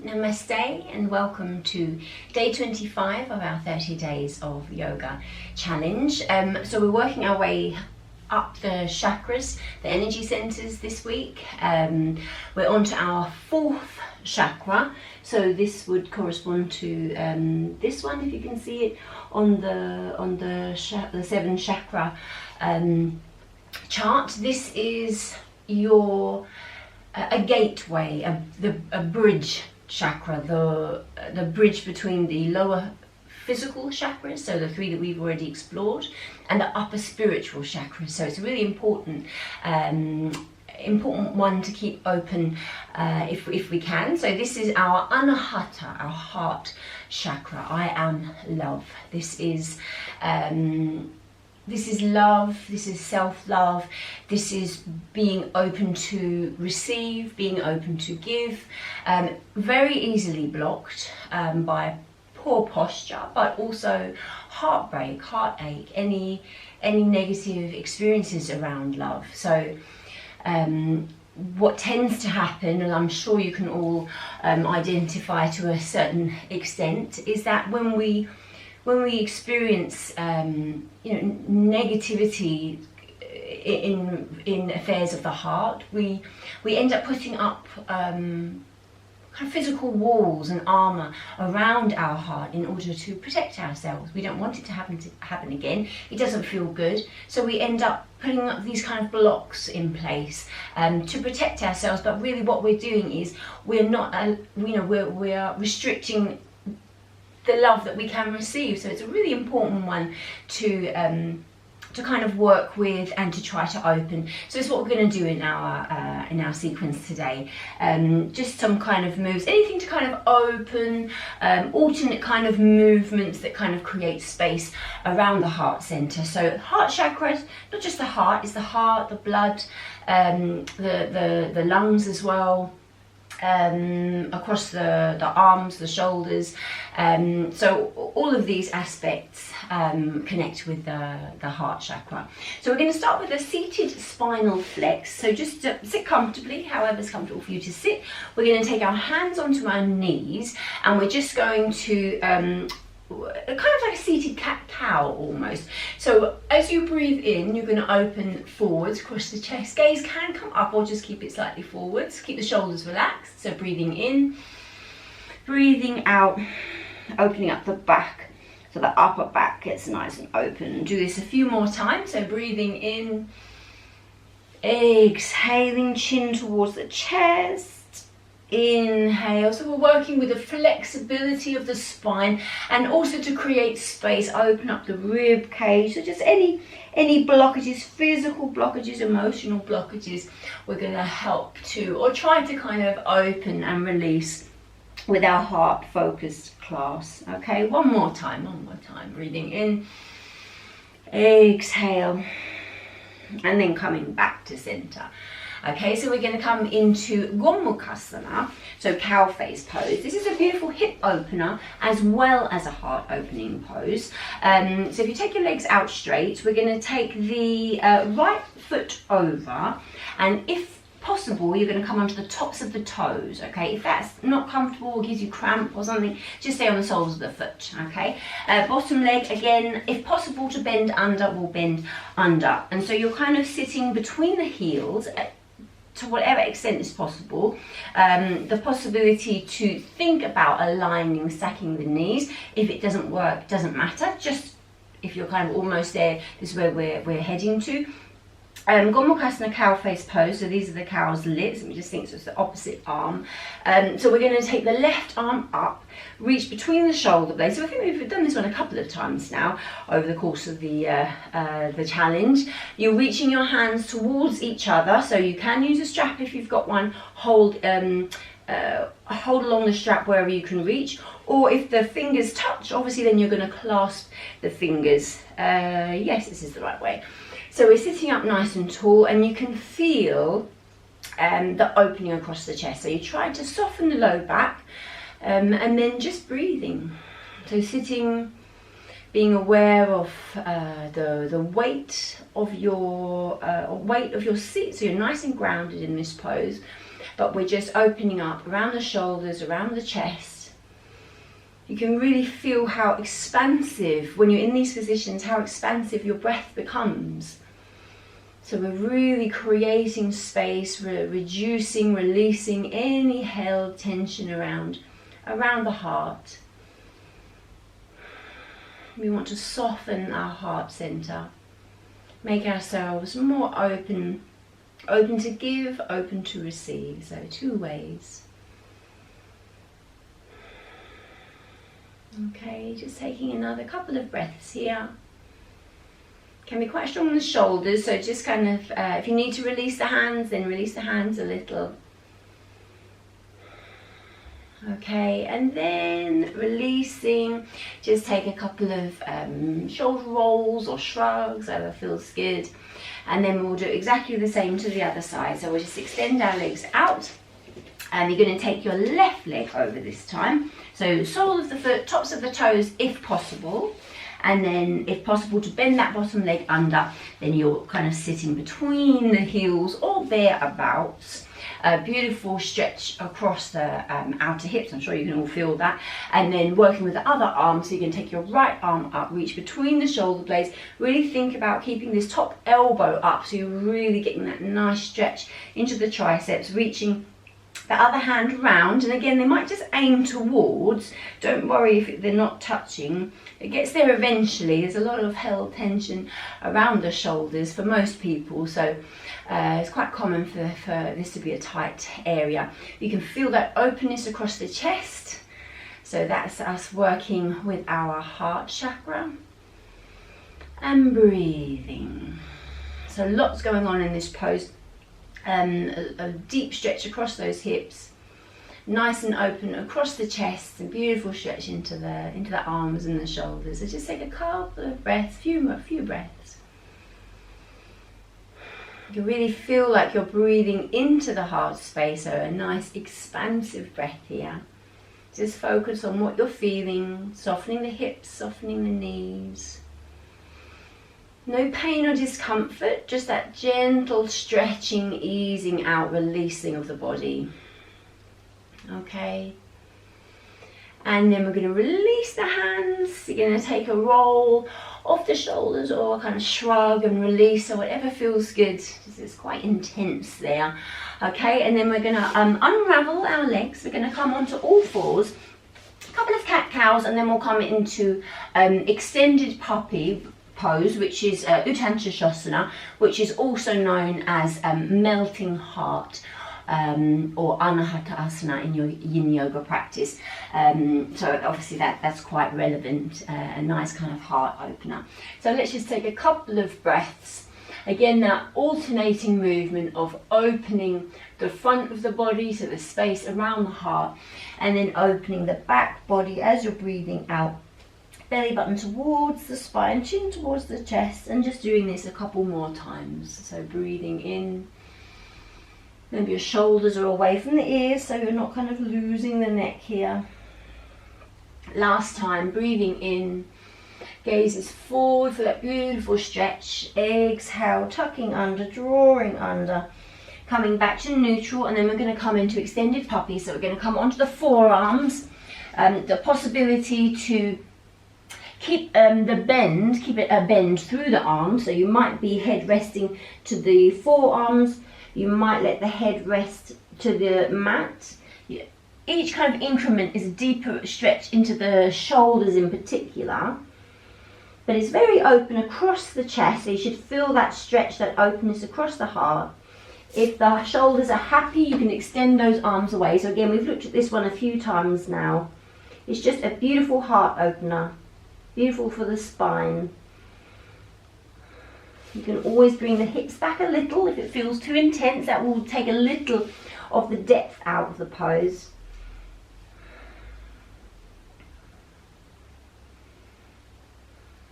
Namaste and welcome to day 25 of our 30 days of yoga challenge. So we're working our way up the chakras, the energy centers this week. We're on to our fourth chakra, so this would correspond to this one, if you can see it on the seven chakra chart. This is your a gateway, a bridge chakra, the bridge between the lower physical chakras, so the three that we've already explored, and the upper spiritual chakras. So it's a really important one to keep open if we can. So this is our anahata, our heart chakra. I am love. This is love, this is self-love, this is being open to receive, being open to give, very easily blocked by poor posture, but also heartbreak, heartache, any negative experiences around love. So what tends to happen, and I'm sure you can all identify to a certain extent, is that when we experience negativity in affairs of the heart, we end up putting up kind of physical walls and armor around our heart in order to protect ourselves. We don't want it to happen again. It doesn't feel good, so we end up putting up these kind of blocks in place to protect ourselves. But really, what we're doing is we are restricting the love that we can receive. So it's a really important one to kind of work with and to try to open. So it's what we're going to do in our sequence today. Just some kind of moves, anything to kind of open, alternate kind of movements that kind of create space around the heart center. So heart chakra, not just the heart, it's the heart, the blood, the lungs as well. Across the arms, the shoulders, so all of these aspects connect with the heart chakra. So we're going to start with a seated spinal flex. So just sit comfortably, however's comfortable for you to sit. We're going to take our hands onto our knees, and we're just going to kind of like a seated cat-cow almost. So as you breathe in, you're going to open forwards across the chest. Gaze can come up or just keep it slightly forwards. Keep the shoulders relaxed. So breathing in, breathing out, opening up the back so the upper back gets nice and open. Do this a few more times. So breathing in, exhaling, chin towards the chest. Inhale. So we're working with the flexibility of the spine and also to create space, open up the rib cage. So just any blockages, physical blockages, emotional blockages, we're going to help to, or try to kind of open and release with our heart focused class. Okay, one more time, breathing in, exhale, and then coming back to center. Okay, so we're going to come into Gomukhasana, so cow face pose. This is a beautiful hip opener as well as a heart opening pose. So if you take your legs out straight, we're going to take the right foot over, and if possible, you're going to come onto the tops of the toes. Okay, if that's not comfortable or gives you cramp or something, just stay on the soles of the foot. Okay, bottom leg again, if possible to bend under, we'll bend under, and so you're kind of sitting between the heels to whatever extent is possible. The possibility to think about aligning, stacking the knees. If it doesn't work, doesn't matter. Just if you're kind of almost there, this is where we're heading to. Gomukhasana cow face pose. So these are the cow's lips. Let me just think. So it's the opposite arm. So we're going to take the left arm up, reach between the shoulder blades. So I think we've done this one a couple of times now over the course of the challenge. You're reaching your hands towards each other. So you can use a strap if you've got one. Hold along the strap wherever you can reach. Or if the fingers touch, obviously then you're going to clasp the fingers. Yes, this is the right way. So we're sitting up nice and tall, and you can feel the opening across the chest. So you try to soften the low back, and then just breathing. So sitting, being aware of the weight of your seat. So you're nice and grounded in this pose. but we're just opening up around the shoulders, around the chest. You can really feel how expansive, when you're in these positions, how expansive your breath becomes. So we're really creating space, we're reducing, releasing any held tension around the heart. We want to soften our heart center, make ourselves more open to give, open to receive. So 2 ways. Okay, just taking another couple of breaths here. Can be quite strong on the shoulders, so just kind of, if you need to release the hands, then release the hands a little. Okay, and then releasing, just take a couple of shoulder rolls or shrugs, whatever feels good. And then we'll do exactly the same to the other side. So we'll just extend our legs out. And you're going to take your left leg over this time. So sole of the foot, tops of the toes if possible. And then if possible to bend that bottom leg under, then you're kind of sitting between the heels or thereabouts. A beautiful stretch across the outer hips. I'm sure you can all feel that. And then working with the other arm, so you can take your right arm up, reach between the shoulder blades. Really think about keeping this top elbow up, so you're really getting that nice stretch into the triceps, reaching the other hand round, and again they might just aim towards. Don't worry if they're not touching. It gets there eventually. There's a lot of held tension around the shoulders for most people, so it's quite common for this to be a tight area. You can feel that openness across the chest, so that's us working with our heart chakra. And breathing. So lots going on in this pose. A deep stretch across those hips, nice and open across the chest, a beautiful stretch into the arms and the shoulders. So just take a couple of breaths, few breaths. You really feel like you're breathing into the heart space, so a nice expansive breath here. Just focus on what you're feeling, softening the hips, softening the knees. No pain or discomfort, just that gentle stretching, easing out, releasing of the body. Okay. And then we're going to release the hands. You're going to take a roll off the shoulders or a kind of shrug and release, or whatever feels good. This is quite intense there. Okay, and then we're going to unravel our legs. We're going to come onto all fours. A couple of cat-cows, and then we'll come into extended puppy pose, which is Uttanachasana, which is also known as melting heart, or Anahata Asana in your yin yoga practice. So obviously that's quite relevant, a nice kind of heart opener. So let's just take a couple of breaths. Again, that alternating movement of opening the front of the body, so the space around the heart, and then opening the back body as you're breathing out. Belly button towards the spine, chin towards the chest, and just doing this a couple more times. So breathing in. Maybe your shoulders are away from the ears, so you're not kind of losing the neck here. Last time, breathing in. Gazes forward for that beautiful stretch. Exhale, tucking under, drawing under. Coming back to neutral, and then we're going to come into extended puppy. So we're going to come onto the forearms. The possibility to keep the bend, keep it a bend through the arms. So you might be head resting to the forearms. You might let the head rest to the mat. Each kind of increment is a deeper stretch into the shoulders in particular. But it's very open across the chest, so you should feel that stretch, that openness across the heart. If the shoulders are happy, you can extend those arms away. So again, we've looked at this one a few times now. It's just a beautiful heart opener. Beautiful for the spine. You can always bring the hips back a little. If it feels too intense, that will take a little of the depth out of the pose.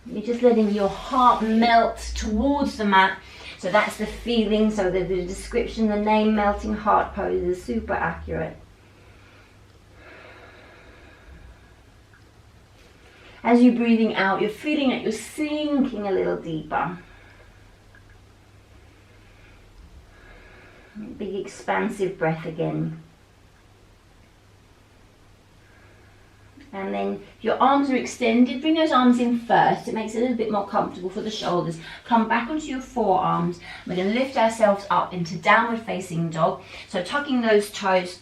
You're just letting your heart melt towards the mat. So that's the feeling. So the description, the name melting heart pose is super accurate. As you're breathing out, you're feeling that you're sinking a little deeper. Big expansive breath again. And then your arms are extended, bring those arms in first. It makes it a little bit more comfortable for the shoulders. Come back onto your forearms. We're going to lift ourselves up into downward facing dog. So tucking those toes,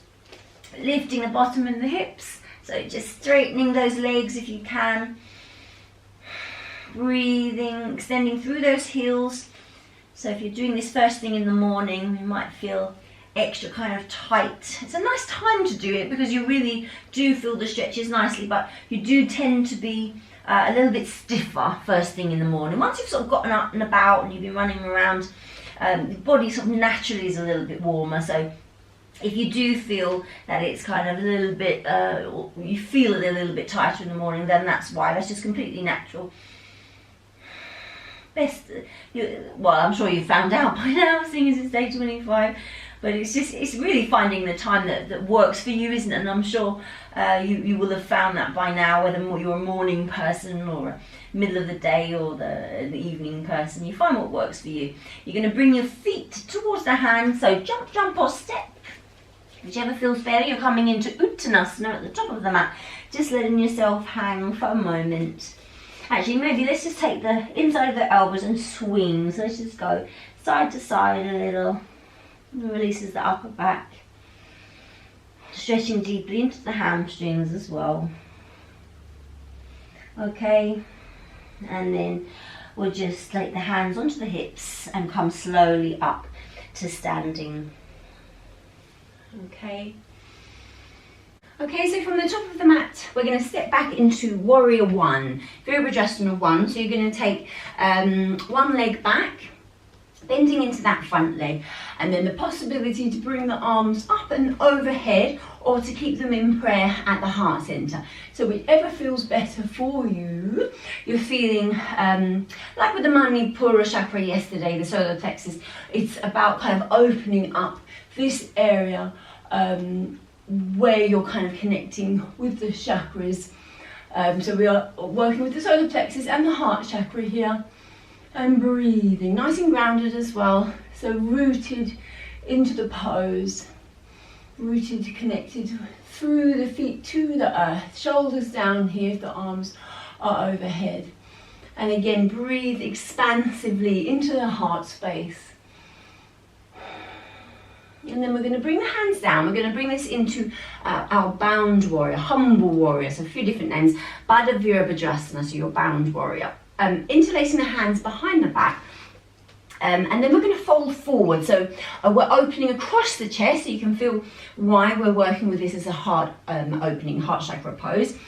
lifting the bottom and the hips. So just straightening those legs if you can. Breathing, extending through those heels. So if you're doing this first thing in the morning, you might feel extra kind of tight. It's a nice time to do it because you really do feel the stretches nicely, but you do tend to be a little bit stiffer first thing in the morning. Once you've sort of gotten up and about and you've been running around, the body sort of naturally is a little bit warmer. So if you do feel that it's kind of a little bit, you feel it a little bit tighter in the morning, then that's why. That's just completely natural. Well, I'm sure you've found out by now, seeing as it's day 25. But it's really finding the time that works for you, isn't it? And I'm sure you will have found that by now, whether you're a morning person or a middle of the day or the evening person. You find what works for you. You're going to bring your feet towards the hands, so jump, jump or step. Whichever feels better. You're coming into Uttanasana at the top of the mat. Just letting yourself hang for a moment. Actually, maybe let's just take the inside of the elbows and swing. So let's just go side to side a little. Releases the upper back, stretching deeply into the hamstrings as well. Okay, and then we'll just take the hands onto the hips and come slowly up to standing. Okay, so from the top of the mat, we're going to step back into Warrior One, Virabhadrasana 1. So you're going to take one leg back, bending into that front leg, and then the possibility to bring the arms up and overhead or to keep them in prayer at the heart center. So whichever feels better for you. You're feeling like with the Manipura chakra yesterday, the solar plexus, it's about kind of opening up this area where you're kind of connecting with the chakras. So we are working with the solar plexus and the heart chakra here. And breathing, nice and grounded as well. So rooted into the pose, rooted, connected through the feet to the earth, shoulders down here if the arms are overhead. And again, breathe expansively into the heart space. And then we're going to bring the hands down. We're going to bring this into our bound warrior, humble warrior. So a few different names. Baddha Virabhadrasana, so your bound warrior. Interlacing the hands behind the back, and then we're going to fold forward. So we're opening across the chest, so you can feel why we're working with this as a heart opening, heart chakra pose.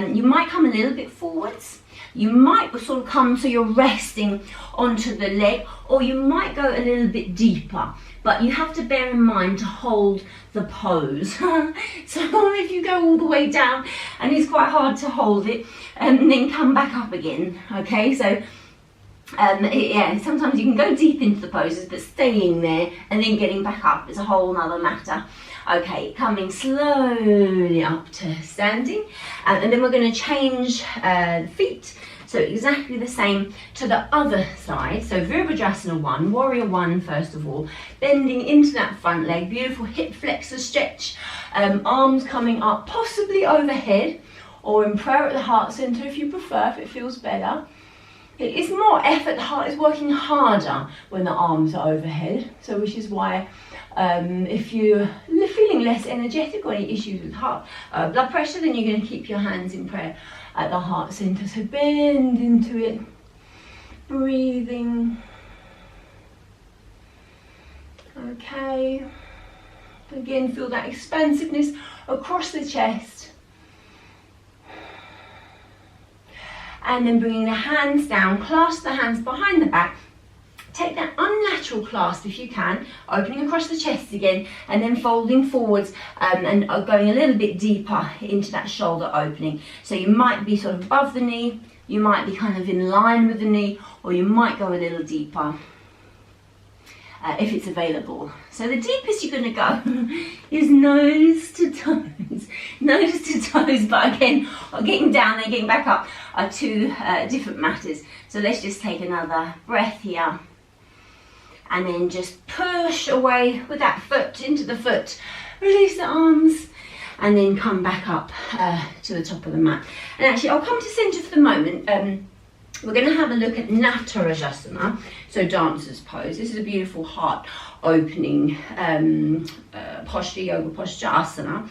You might come a little bit forwards. You might sort of come so you're resting onto the leg, or you might go a little bit deeper. But you have to bear in mind to hold the pose. So if you go all the way down and it's quite hard to hold it, and then come back up again. Okay, so yeah, sometimes you can go deep into the poses, but staying there and then getting back up is a whole nother matter. Okay, coming slowly up to standing, and then we're going to change the feet. So exactly the same to the other side. So Virabhadrasana 1, Warrior 1 first of all, bending into that front leg, beautiful hip flexor stretch, arms coming up, possibly overhead, or in prayer at the heart center if you prefer, if it feels better. It is more effort, the heart is working harder when the arms are overhead, so which is why if you're feeling less energetic or any issues with heart blood pressure, then you're going to keep your hands in prayer at the heart center. So bend into it, breathing. Okay, again feel that expansiveness across the chest. And then bringing the hands down, clasp the hands behind the back. Take that unnatural clasp if you can, opening across the chest again, and then folding forwards and going a little bit deeper into that shoulder opening. So you might be sort of above the knee, you might be kind of in line with the knee, or you might go a little deeper if it's available. So the deepest you're going to go is nose to toes. Nose to toes, but again, getting down and getting back up are two different matters. So let's just take another breath here. and then just push away with that foot into the foot, release the arms, and then come back up to the top of the mat. And actually I'll come to center for the moment. We're going to have a look at Natarajasana, so dancer's pose. This is a beautiful heart opening posture, yoga posture, asana.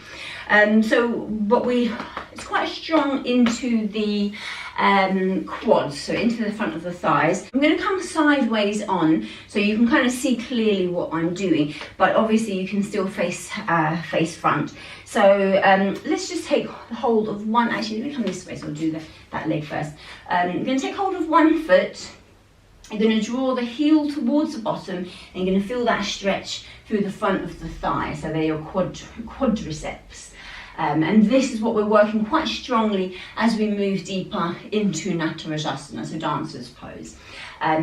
It's quite strong into the quads, so into the front of the thighs. I'm going to come sideways on so you can kind of see clearly what I'm doing, but obviously you can still face front. So let's just take hold of one, actually let me come this way, so I'll do that leg first. I'm going to take hold of one foot. You're going to draw the heel towards the bottom, and you're going to feel that stretch through the front of the thigh, so they're your quadriceps. And this is what we're working quite strongly as we move deeper into Natarajasana, so dancer's pose.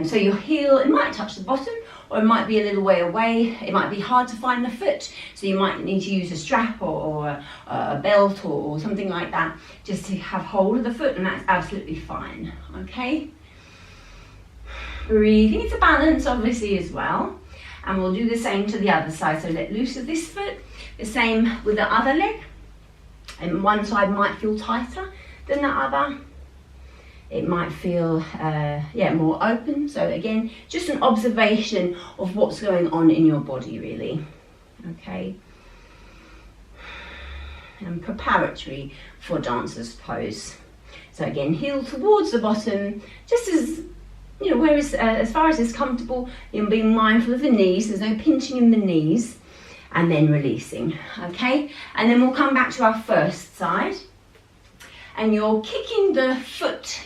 So your heel, it might touch the bottom, or it might be a little way away. It might be hard to find the foot, so you might need to use a strap or a belt or something like that, just to have hold of the foot, and that's absolutely fine, okay? Breathing into balance, obviously, as well. And we'll do the same to the other side, so let loose of this foot, the same with the other leg. And one side might feel tighter than the other. It might feel more open. So again, just an observation of what's going on in your body, really. Okay. And preparatory for dancer's pose. So again, heel towards the bottom, just as as far as it's comfortable. You're being mindful of the knees. There's no pinching in the knees. And then releasing, okay? And then we'll come back to our first side. And you're kicking the foot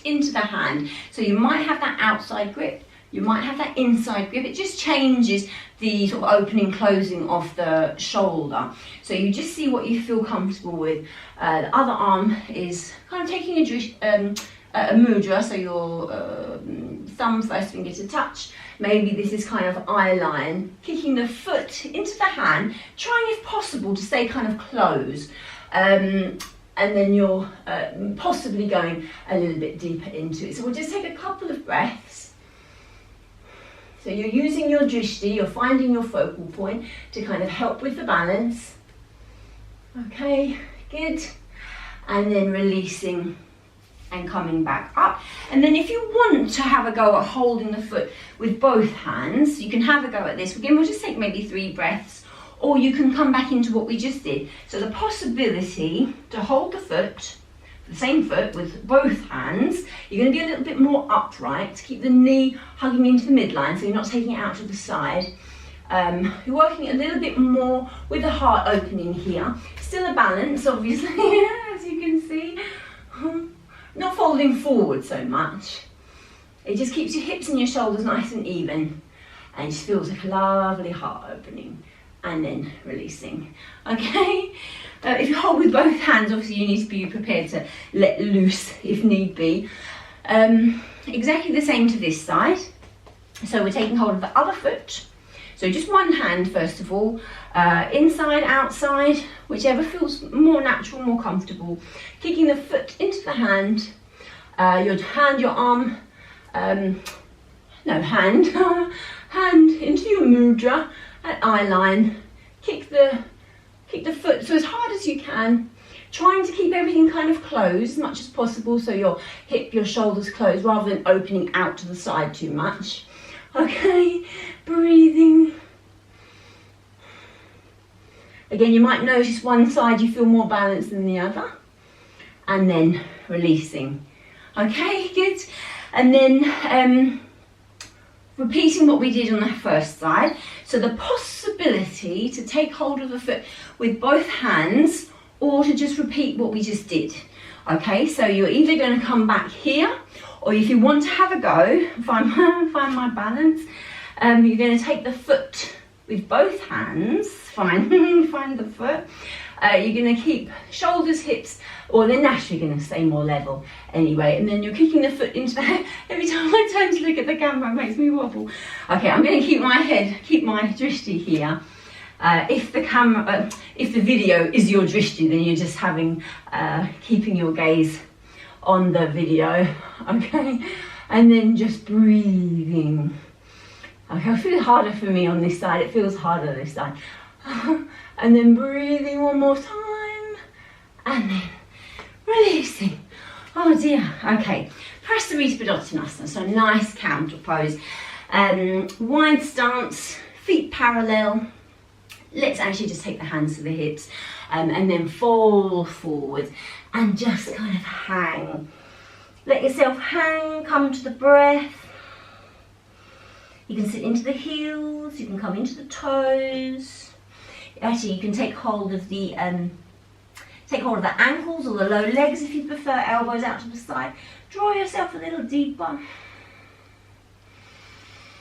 into the hand. So you might have that outside grip, you might have that inside grip. It just changes the sort of opening, closing of the shoulder. So you just see what you feel comfortable with. The other arm is kind of taking a mudra, so your thumb, first finger to touch. Maybe this is kind of eye line, kicking the foot into the hand, trying if possible to stay kind of closed. And then you're possibly going a little bit deeper into it. So we'll just take a couple of breaths. So you're using your drishti, you're finding your focal point to kind of help with the balance. Okay, good. And then releasing and coming back up. And then if you want to have a go at holding the foot with both hands, you can have a go at this. Again, we'll just take maybe 3 breaths, or you can come back into what we just did. So the possibility to hold the foot, the same foot, with both hands. You're going to be a little bit more upright to keep the knee hugging into the midline, so you're not taking it out to the side. You're working a little bit more with the heart opening here. Still a balance, obviously, as you can see. Not folding forward so much. It just keeps your hips and your shoulders nice and even, and it just feels like a lovely heart opening, and then releasing. Okay, if you hold with both hands, obviously you need to be prepared to let loose if need be. Exactly the same to this side. So we're taking hold of the other foot. So just one hand first of all, inside, outside, whichever feels more natural, more comfortable. Kicking the foot into the hand, your arm, hand into your mudra at eye line. Kick the foot so as hard as you can, trying to keep everything kind of closed as much as possible, so your hip, your shoulders closed rather than opening out to the side too much. Okay, breathing. Again, you might notice one side you feel more balanced than the other, and then releasing. Okay, good. And then repeating what we did on the first side. So the possibility to take hold of the foot with both hands, or to just repeat what we just did. Okay, so you're either going to come back here, or if you want to have a go, find my balance, you're going to take the foot with both hands, find the foot. You're going to keep shoulders, hips, or they're naturally going to stay more level anyway, and then you're kicking the foot into the head. Every time I turn to look at the camera, it makes me wobble. Okay, I'm going to keep my drishti here. If the video is your drishti, then you're just keeping your gaze on the video, okay? And then just breathing. Okay, it feels harder for me on this side, it feels harder this side. And then breathing one more time, and then releasing. Oh dear, okay. Prasarita Padottanasana, so nice counter pose. Wide stance, feet parallel. Let's actually just take the hands to the hips, and then fall forward and just kind of hang. Let yourself hang, come to the breath. You can sit into the heels, you can come into the toes. Actually, you can take hold of the ankles or the low legs if you prefer, elbows out to the side. Draw yourself a little deeper.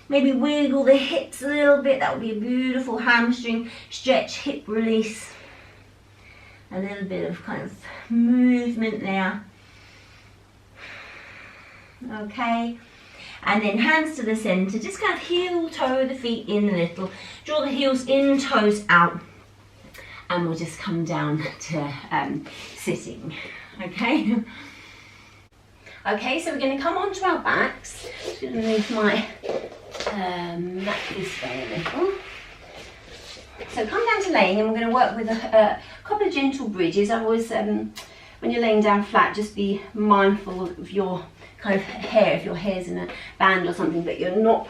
Maybe wiggle the hips a little bit, that would be a beautiful hamstring stretch, hip release. A little bit of kind of movement there. Okay. And then hands to the center, just kind of heel toe the feet in a little, draw the heels in, toes out, and we'll just come down to sitting, okay? Okay, so we're going to come onto our backs. I'm just going to move my mat this way a little. So come down to laying, and we're going to work with a couple of gentle bridges. I always, when you're laying down flat, just be mindful of your kind of hair, if your hair's in a band or something, but you're not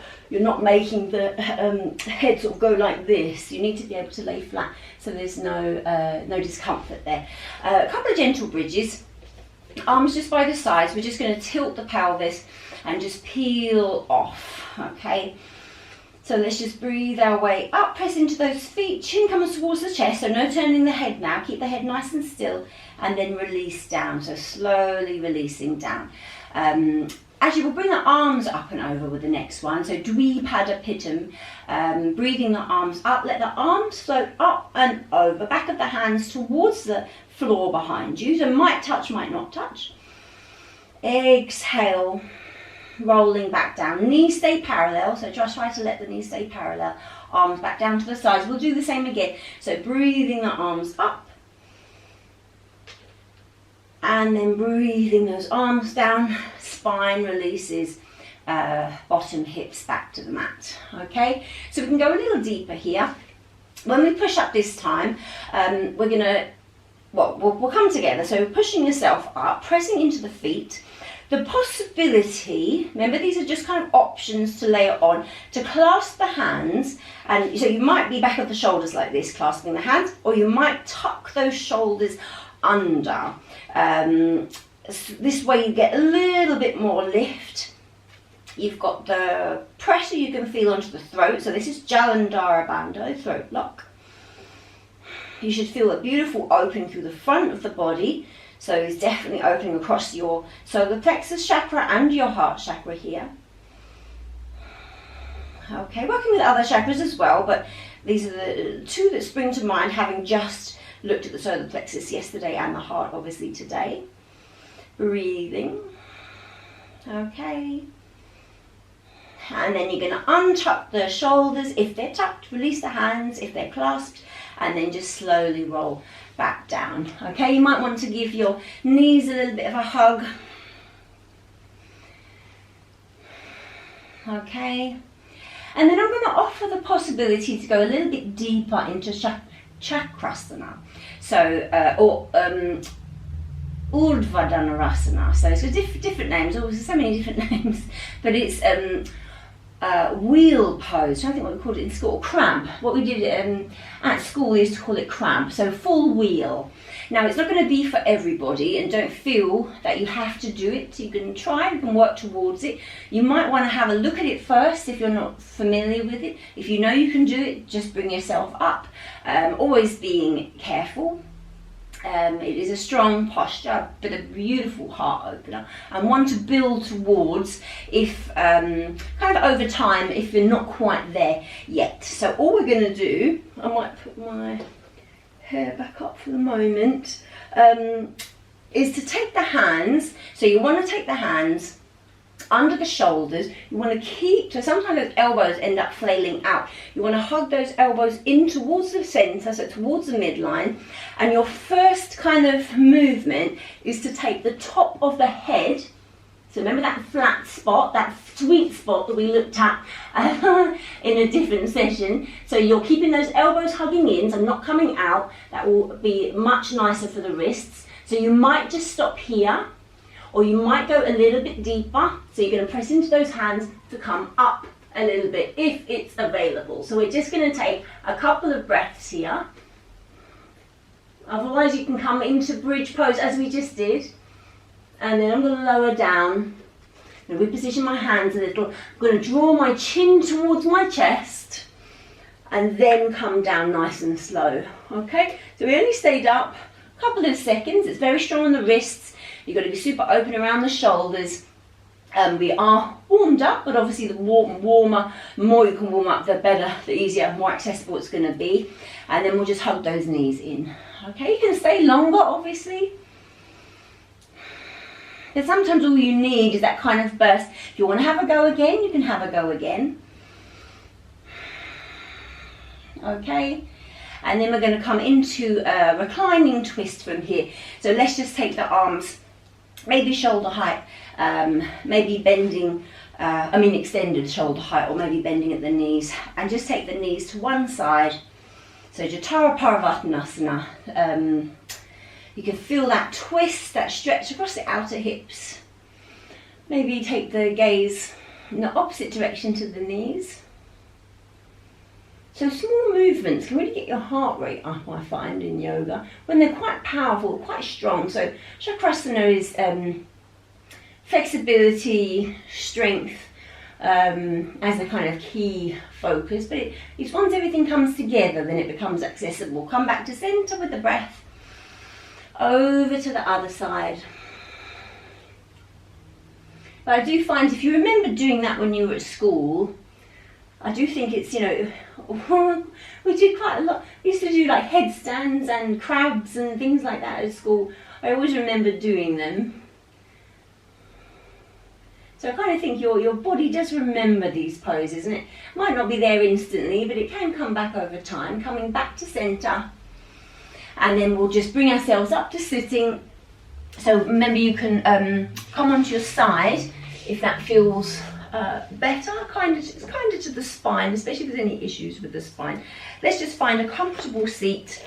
making the head sort of go like this. You need to be able to lay flat so there's no discomfort there. A couple of gentle bridges, arms just by the sides. We're just going to tilt the pelvis and just peel off, okay? So let's just breathe our way up, press into those feet, chin comes towards the chest, so no turning the head now, keep the head nice and still, and then release down, so slowly releasing down. Actually, we'll bring the arms up and over with the next one. So Dvipada Pittam, breathing the arms up. Let the arms float up and over. Back of the hands towards the floor behind you. So might touch, might not touch. Exhale, rolling back down. Knees stay parallel. So just try to let the knees stay parallel. Arms back down to the sides. We'll do the same again. So breathing the arms up. And then breathing those arms down, spine releases, bottom hips back to the mat. Okay, so we can go a little deeper here. When we push up this time, we're gonna, we'll come together. So pushing yourself up, pressing into the feet. The possibility, remember these are just kind of options to layer on, to clasp the hands, and so you might be back of the shoulders like this, clasping the hands, or you might tuck those shoulders under. This way you get a little bit more lift. You've got the pressure you can feel onto the throat. So this is Jalandhara Bandha, throat lock. You should feel a beautiful opening through the front of the body. So it's definitely opening across your solar plexus chakra and your heart chakra here. Okay, working with other chakras as well, but these are the two that spring to mind, having just looked at the solar plexus yesterday and the heart obviously today. Breathing. Okay. And then you're going to untuck the shoulders. If they're tucked, release the hands. If they're clasped, and then just slowly roll back down. Okay, you might want to give your knees a little bit of a hug. Okay. And then I'm going to offer the possibility to go a little bit deeper into Chakrasana. So, Urdhva Dhanurasana. So it's got different names, so many different names, but it's wheel pose. I don't think what we called it in school, cramp. What we did at school we used to call it cramp, so full wheel. Now it's not going to be for everybody, and don't feel that you have to do it. You can try, you can work towards it. You might want to have a look at it first if you're not familiar with it. If you know you can do it, just bring yourself up. Always being careful. It is a strong posture, but a beautiful heart opener, and one to build towards if, kind of over time, if you're not quite there yet. So all we're going to do, I might put my hair back up for the moment, is to take the hands. So you want to take the hands under the shoulders. You want to keep, so sometimes those elbows end up flailing out. You want to hug those elbows in towards the center, so towards the midline, and your first kind of movement is to take the top of the head, So remember that flat spot, that sweet spot that we looked at in a different session. So you're keeping those elbows hugging in, so not coming out. That will be much nicer for the wrists. So you might just stop here, or you might go a little bit deeper. So you're going to press into those hands to come up a little bit if it's available. So we're just going to take a couple of breaths here. Otherwise you can come into bridge pose as we just did. And then I'm going to lower down. I'm going to reposition my hands a little. I'm going to draw my chin towards my chest. And then come down nice and slow. Okay, so we only stayed up a couple of seconds. It's very strong on the wrists. You've got to be super open around the shoulders. We are warmed up, but obviously the warmer, the more you can warm up, the better, the easier, more accessible it's going to be. And then we'll just hug those knees in. Okay, you can stay longer, obviously. But sometimes all you need is that kind of burst. If you want to have a go again, you can have a go again. Okay, and then we're going to come into a reclining twist from here. So let's just take the arms, maybe shoulder height, maybe bending, extended shoulder height, or maybe bending at the knees, and just take the knees to one side. So Jatara Parivartanasana. You can feel that twist, that stretch across the outer hips. Maybe take the gaze in the opposite direction to the knees. So small movements can really get your heart rate up, I find, in yoga, when they're quite powerful, quite strong. So Chakrasana is flexibility, strength as a kind of key focus. But it's once everything comes together, then it becomes accessible. Come back to center with the breath. Over to the other side. But I do find, if you remember doing that when you were at school, I do think it's, we did quite a lot. We used to do like headstands and crabs and things like that at school. I always remember doing them. So I kind of think your body does remember these poses, and it might not be there instantly, but it can come back over time, coming back to center. And then we'll just bring ourselves up to sitting. So remember, you can come onto your side if that feels better, kind of to the spine, especially if there's any issues with the spine. Let's just find a comfortable seat,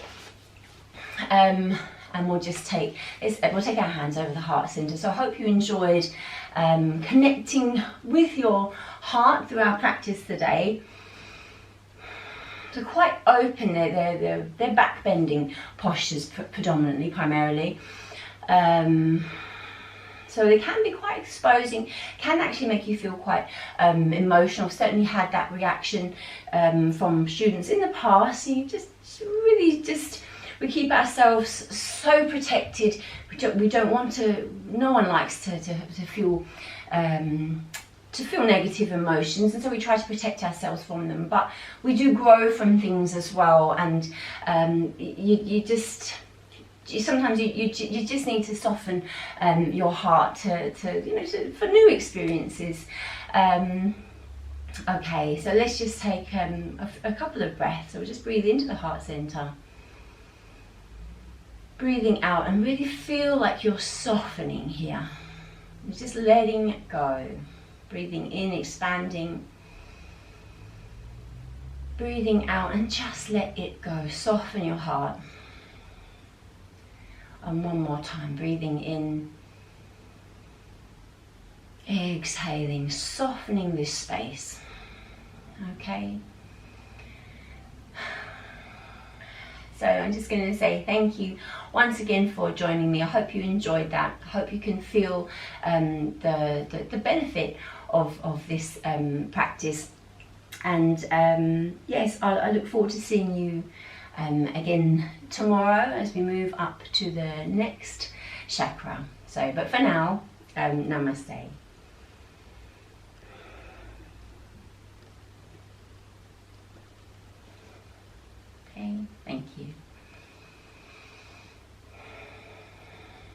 and we'll just take our hands over the heart center. So I hope you enjoyed connecting with your heart through our practice today. So quite open, they're back bending postures primarily. So they can be quite exposing, can actually make you feel quite emotional. I've certainly had that reaction from students in the past. You we keep ourselves so protected. We don't want to, no one likes to feel negative emotions, and so we try to protect ourselves from them. But we do grow from things as well, and sometimes you just need to soften your heart for new experiences. Okay, so let's just take a couple of breaths. So we'll just breathe into the heart center, breathing out, and really feel like you're softening here. You're just letting it go. Breathing in, expanding. Breathing out, and just let it go. Soften your heart. And one more time, breathing in. Exhaling, softening this space. Okay. So I'm just going to say thank you once again for joining me. I hope you enjoyed that. I hope you can feel the benefit of this practice. And yes, I look forward to seeing you again tomorrow as we move up to the next chakra. So, but for now, namaste.